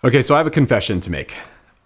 Okay, so I have a confession to make.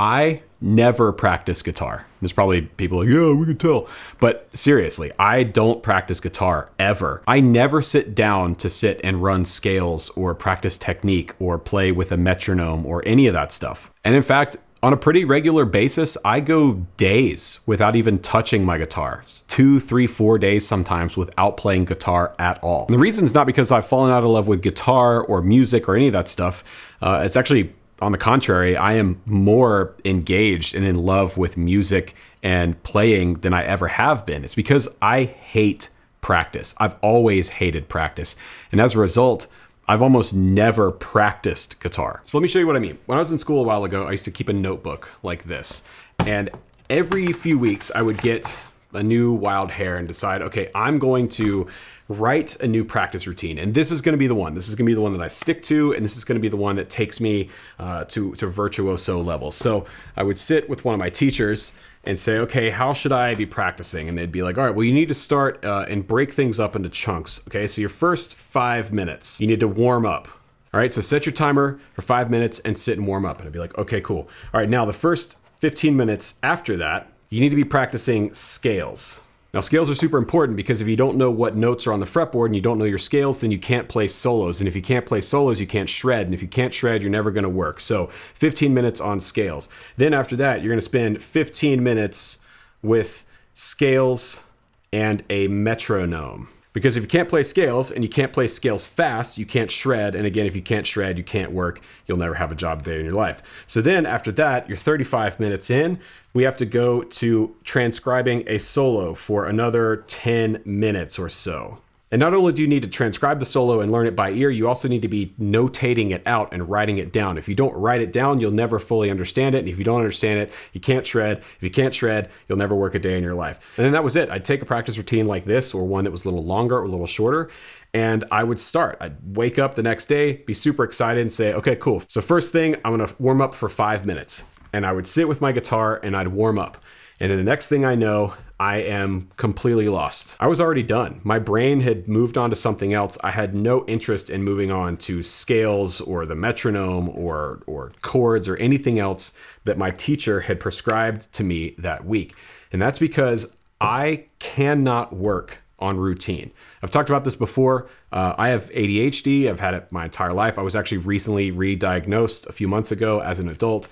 I never practice guitar. There's probably people like, yeah, we can tell. But seriously, I don't practice guitar ever. I never sit down to sit and run scales or practice technique or play with a metronome or any of that stuff. And in fact, on a pretty regular basis, I go days without even touching my guitar. 2, 3, 4 days sometimes without playing guitar at all. And the reason is not because I've fallen out of love with guitar or music or any of that stuff. It's actually on the contrary. I am more engaged and in love with music and playing than I ever have been. It's because I hate practice. I've always hated practice. And as a result, I've almost never practiced guitar. So let me show you what I mean. When I was in school a while ago, I used to keep a notebook like this. And every few weeks I would get a new wild hair and decide, okay, I'm going to write a new practice routine. And this is going to be the one. This is going to be the one that I stick to. And this is going to be the one that takes me to virtuoso levels. So I would sit with one of my teachers and say, okay, how should I be practicing? And they'd be like, all right, well, you need to start and break things up into chunks. Okay, so your first 5 minutes, you need to warm up. All right, so set your timer for 5 minutes and sit and warm up. And I'd be like, okay, cool. All right, now the first 15 minutes after that, you need to be practicing scales. Now, scales are super important because if you don't know what notes are on the fretboard and you don't know your scales, then you can't play solos. And if you can't play solos, you can't shred. And if you can't shred, you're never going to work. So 15 minutes on scales. Then after that, you're going to spend 15 minutes with scales and a metronome. Because if you can't play scales and you can't play scales fast, you can't shred. And again, if you can't shred, you can't work. You'll never have a job day in your life. So then after that, you're 35 minutes in. We have to go to transcribing a solo for another 10 minutes or so. And not only do you need to transcribe the solo and learn it by ear, you also need to be notating it out and writing it down. If you don't write it down, you'll never fully understand it. And if you don't understand it, you can't shred. If you can't shred, you'll never work a day in your life. And then that was it. I'd take a practice routine like this, or one that was a little longer or a little shorter, and I would start. I'd wake up the next day, be super excited and say, okay, cool. So first thing, I'm gonna warm up for 5 minutes. And I would sit with my guitar and I'd warm up. And then the next thing I know, I am completely lost. I was already done. My brain had moved on to something else. I had no interest in moving on to scales or the metronome or chords or anything else that my teacher had prescribed to me that week. And that's because I cannot work on routine. I've talked about this before. I have ADHD. I've had it my entire life. I was actually recently re-diagnosed a few months ago as an adult.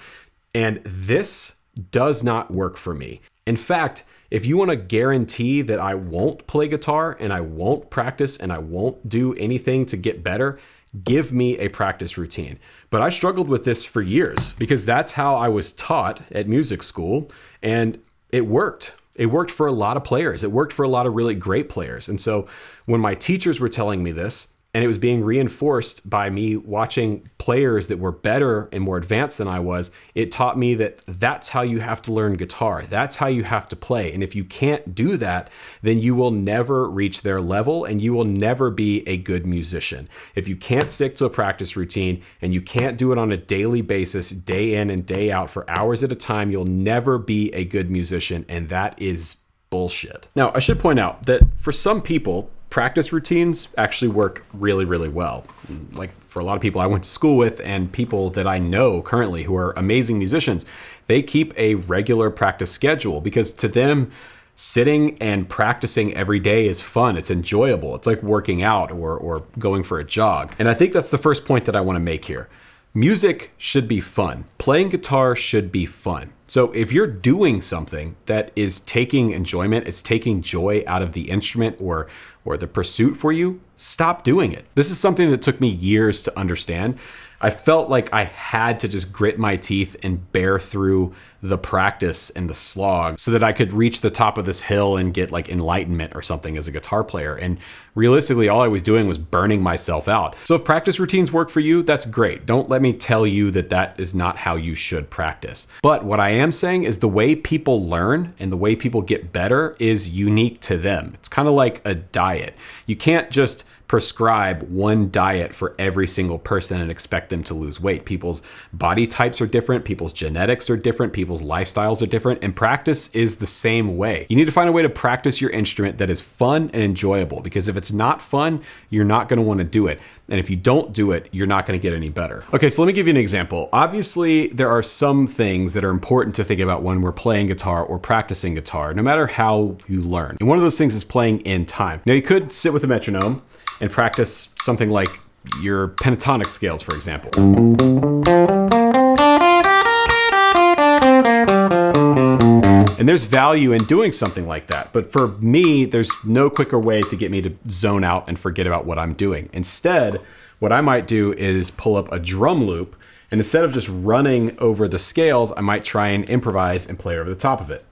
And this does not work for me. In fact, if you want to guarantee that I won't play guitar and I won't practice and I won't do anything to get better, give me a practice routine. But I struggled with this for years because that's how I was taught at music school, and it worked. It worked for a lot of players. It worked for a lot of really great players. And so when my teachers were telling me this, and it was being reinforced by me watching players that were better and more advanced than I was, it taught me that that's how you have to learn guitar. That's how you have to play. And if you can't do that, then you will never reach their level and you will never be a good musician. If you can't stick to a practice routine and you can't do it on a daily basis, day in and day out for hours at a time, you'll never be a good musician. And that is bullshit. Now, I should point out that for some people, practice routines actually work really, really well. Like for a lot of people I went to school with and people that I know currently who are amazing musicians, they keep a regular practice schedule because to them, sitting and practicing every day is fun. It's enjoyable. It's like working out or going for a jog. And I think that's the first point that I want to make here. Music should be fun. Playing guitar should be fun. So if you're doing something that is taking enjoyment, it's taking joy out of the instrument or the pursuit for you, stop doing it. This is something that took me years to understand. I felt like I had to just grit my teeth and bear through the practice and the slog so that I could reach the top of this hill and get like enlightenment or something as a guitar player. And realistically, all I was doing was burning myself out. So if practice routines work for you, that's great. Don't let me tell you that that is not how you should practice. But what I am saying is the way people learn and the way people get better is unique to them. It's kind of like a diet. You can't just prescribe one diet for every single person and expect them to lose weight. People's body types are different, people's genetics are different, people's lifestyles are different, and practice is the same way. You need to find a way to practice your instrument that is fun and enjoyable, because if it's not fun, you're not going to want to do it. And if you don't do it, you're not going to get any better. Okay, so let me give you an example. Obviously, there are some things that are important to think about when we're playing guitar or practicing guitar, no matter how you learn. And one of those things is playing in time. Now, you could sit with a metronome and practice something like your pentatonic scales, for example. And there's value in doing something like that. But for me, there's no quicker way to get me to zone out and forget about what I'm doing. Instead, what I might do is pull up a drum loop, and instead of just running over the scales, I might try and improvise and play over the top of it.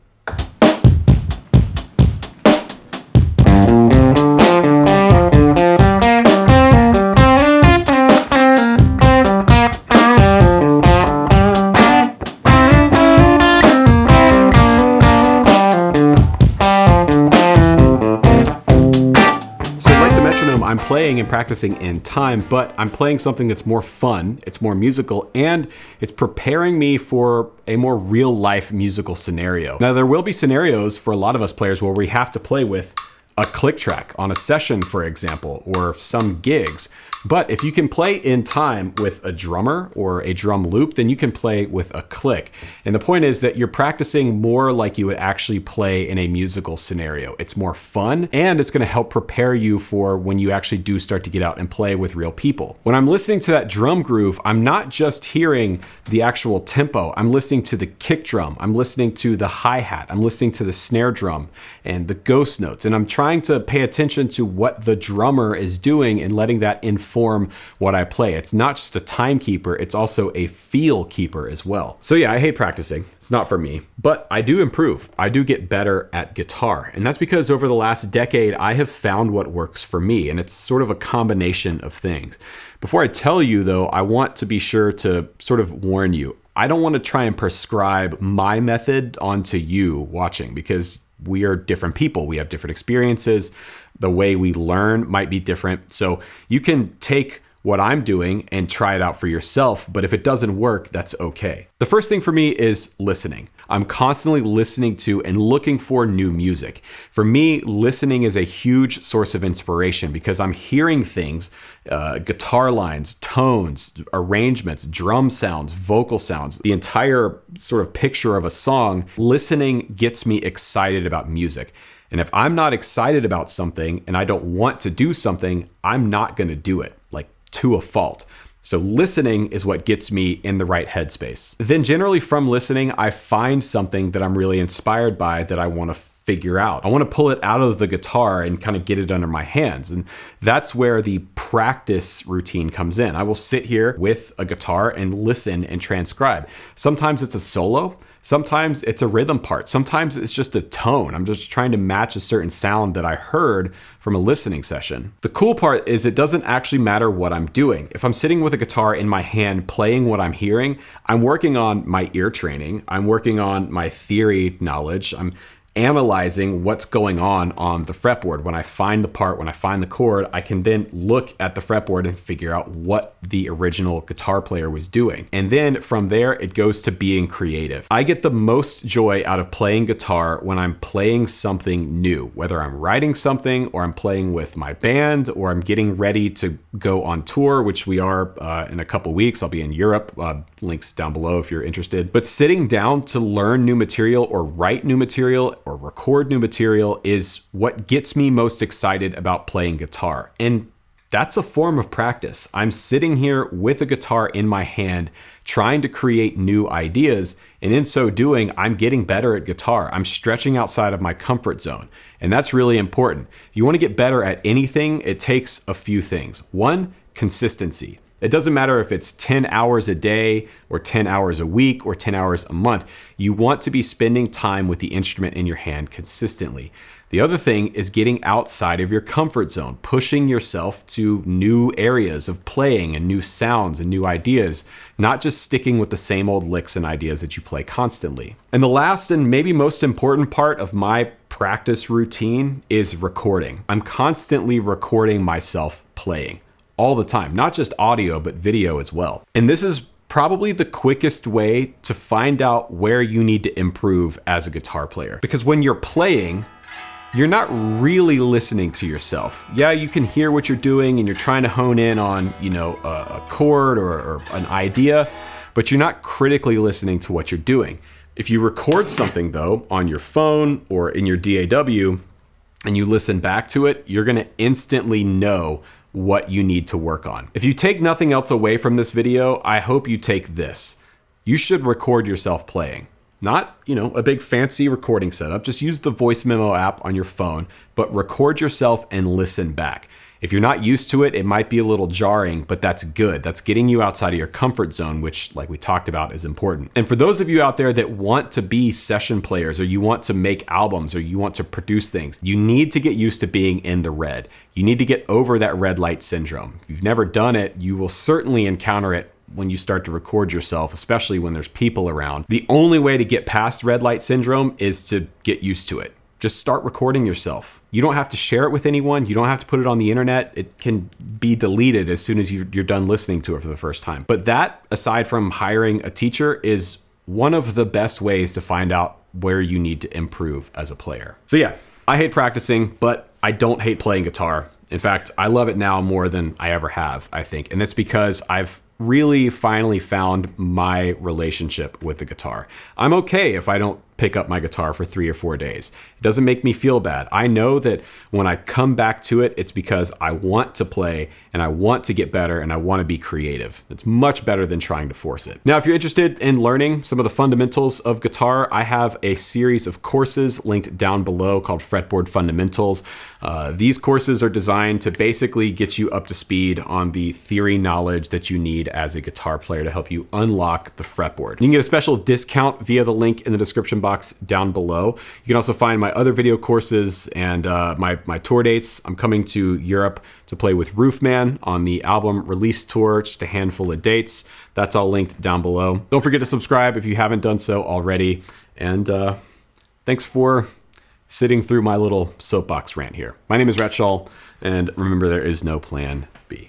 I'm playing and practicing in time, but I'm playing something that's more fun, it's more musical, and it's preparing me for a more real life musical scenario. Now, there will be scenarios for a lot of us players where we have to play with a click track on a session, for example, or some gigs. But if you can play in time with a drummer or a drum loop, then you can play with a click. And the point is that you're practicing more like you would actually play in a musical scenario. It's more fun, and it's going to help prepare you for when you actually do start to get out and play with real people. When I'm listening to that drum groove, I'm not just hearing the actual tempo. I'm listening to the kick drum. I'm listening to the hi-hat. I'm listening to the snare drum and the ghost notes. And I'm trying to pay attention to what the drummer is doing and letting that inform what I play. It's not just a timekeeper, it's also a feel keeper as well. So yeah, I hate practicing. It's not for me, but I do improve. I do get better at guitar. And that's because over the last decade, I have found what works for me. And it's sort of a combination of things. Before I tell you though, I want to be sure to sort of warn you. I don't want to try and prescribe my method onto you watching, because we are different people. We have different experiences. The way we learn might be different. So you can take what I'm doing and try it out for yourself, but if it doesn't work, that's okay. The first thing for me is listening. I'm constantly listening to and looking for new music. For me, listening is a huge source of inspiration because I'm hearing things, guitar lines, tones, arrangements, drum sounds, vocal sounds, the entire sort of picture of a song. Listening gets me excited about music. And if I'm not excited about something and I don't want to do something, I'm not going to do it, like to a fault. So listening is what gets me in the right headspace. Then generally from listening, I find something that I'm really inspired by that I want to figure out. I want to pull it out of the guitar and kind of get it under my hands. And that's where the practice routine comes in. I will sit here with a guitar and listen and transcribe. Sometimes it's a solo. Sometimes it's a rhythm part. Sometimes it's just a tone. I'm just trying to match a certain sound that I heard from a listening session. The cool part is it doesn't actually matter what I'm doing. If I'm sitting with a guitar in my hand playing what I'm hearing, I'm working on my ear training. I'm working on my theory knowledge. I'm analyzing what's going on the fretboard. When I find the part, when I find the chord, I can then look at the fretboard and figure out what the original guitar player was doing. And then from there, it goes to being creative. I get the most joy out of playing guitar when I'm playing something new, whether I'm writing something or I'm playing with my band or I'm getting ready to go on tour, which we are in a couple weeks. I'll be in Europe. Links down below if you're interested. But sitting down to learn new material or write new material or record new material is what gets me most excited about playing guitar. And that's a form of practice. I'm sitting here with a guitar in my hand, trying to create new ideas. And in so doing, I'm getting better at guitar. I'm stretching outside of my comfort zone. And that's really important. If you want to get better at anything, it takes a few things. One, consistency. It doesn't matter if it's 10 hours a day or 10 hours a week or 10 hours a month. You want to be spending time with the instrument in your hand consistently. The other thing is getting outside of your comfort zone, pushing yourself to new areas of playing and new sounds and new ideas, not just sticking with the same old licks and ideas that you play constantly. And the last and maybe most important part of my practice routine is recording. I'm constantly recording myself playing all the time, not just audio, but video as well. And this is probably the quickest way to find out where you need to improve as a guitar player. Because when you're playing, you're not really listening to yourself. Yeah, you can hear what you're doing and you're trying to hone in on, a chord or an idea, but you're not critically listening to what you're doing. If you record something though on your phone or in your DAW and you listen back to it, you're gonna instantly know what you need to work on. If you take nothing else away from this video, I hope you take this. You should record yourself playing. Not, a big fancy recording setup. Just use the voice memo app on your phone, but record yourself and listen back. If you're not used to it, it might be a little jarring, but that's good. That's getting you outside of your comfort zone, which, like we talked about, is important. And for those of you out there that want to be session players, or you want to make albums, or you want to produce things, you need to get used to being in the red. You need to get over that red light syndrome. If you've never done it, you will certainly encounter it when you start to record yourself, especially when there's people around. The only way to get past red light syndrome is to get used to it. Just start recording yourself. You don't have to share it with anyone. You don't have to put it on the internet. It can be deleted as soon as you're done listening to it for the first time. But that, aside from hiring a teacher, is one of the best ways to find out where you need to improve as a player. So yeah, I hate practicing, but I don't hate playing guitar. In fact, I love it now more than I ever have, I think. And that's because I've really finally found my relationship with the guitar. I'm okay if I don't pick up my guitar for 3 or 4 days. It doesn't make me feel bad. I know that when I come back to it, it's because I want to play and I want to get better and I want to be creative. It's much better than trying to force it. Now, if you're interested in learning some of the fundamentals of guitar, I have a series of courses linked down below called Fretboard Fundamentals. These courses are designed to basically get you up to speed on the theory knowledge that you need as a guitar player to help you unlock the fretboard. You can get a special discount via the link in the description box down below. You can also find my other video courses and my tour dates. I'm coming to Europe to play with Roofman on the album release tour, just a handful of dates. That's all linked down below. Don't forget to subscribe if you haven't done so already. And thanks for sitting through my little soapbox rant here. My name is Rhett Shull, and remember, there is no plan B.